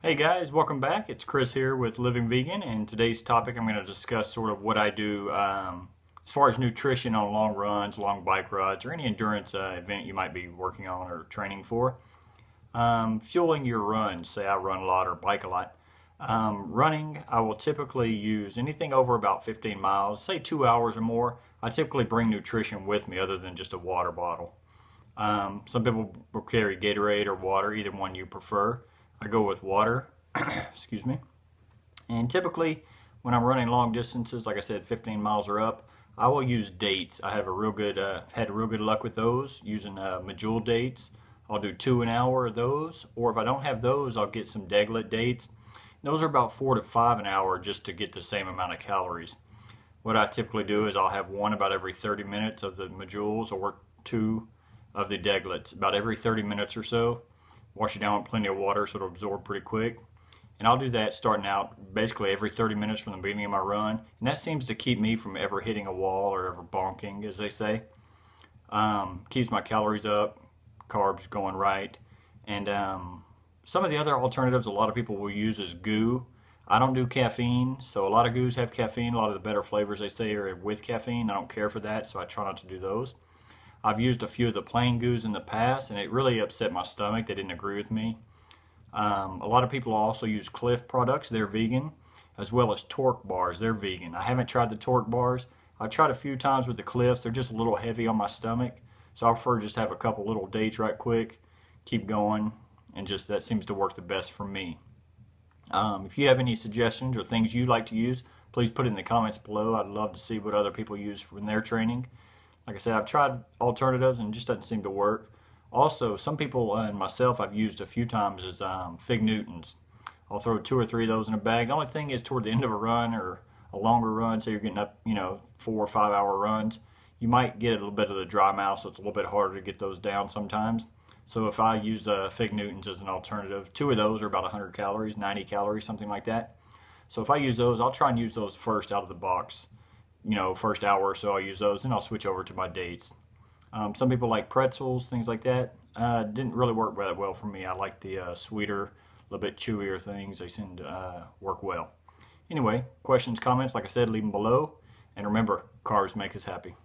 Hey guys, welcome back. It's Chris here with Living Vegan, and today's topic I'm going to discuss sort of what I do as far as nutrition on long runs, long bike rides, or any endurance event you might be working on or training for. Fueling your runs, say I run a lot or bike a lot. Running, I will typically use anything over about 15 miles, say 2 hours or more. I typically bring nutrition with me other than just a water bottle. Some people will carry Gatorade or water, either one you prefer. I go with water, excuse me. And typically, when I'm running long distances, like I said, 15 miles or up, I will use dates. I have had real good luck with those using Medjool dates. I'll do 2 an hour of those, or if I don't have those, I'll get some Deglet dates. Those are about 4 to 5 an hour just to get the same amount of calories. What I typically do is I'll have one about every 30 minutes of the Medjools, or 2 of the Deglets about every 30 minutes or so. Wash it down with plenty of water so it'll absorb pretty quick. And I'll do that starting out basically every 30 minutes from the beginning of my run. And that seems to keep me from ever hitting a wall or ever bonking, as they say. Keeps my calories up, carbs going right. And some of the other alternatives a lot of people will use is goo. I don't do caffeine, so a lot of goos have caffeine. A lot of the better flavors they say are with caffeine. I don't care for that, so I try not to do those. I've used a few of the plain goos in the past, and it really upset my stomach. They didn't agree with me. A lot of people also use Clif products. They're vegan, as well as Torque bars. They're vegan. I haven't tried the Torque bars. I've tried a few times with the Clifs. They're just a little heavy on my stomach, so I prefer just have a couple little dates right quick, keep going, and just that seems to work the best for me. If you have any suggestions or things you'd like to use, please put it in the comments below. I'd love to see what other people use in their training. Like I said, I've tried alternatives and it just doesn't seem to work. Also, some people and myself I've used a few times is Fig Newtons. I'll throw 2 or 3 of those in a bag. The only thing is toward the end of a run or a longer run, say you're getting up, 4 or 5 hour runs, you might get a little bit of the dry mouth, so it's a little bit harder to get those down sometimes. So if I use Fig Newtons as an alternative, 2 of those are about 100 calories, 90 calories, something like that. So if I use those, I'll try and use those first out of the box. First hour or so I'll use those, and I'll switch over to my dates. Some people like pretzels, things like that. Didn't really work that well for me. I like the sweeter, a little bit chewier things. They seem to work well. Anyway, questions, comments, like I said, leave them below. And remember, carbs make us happy.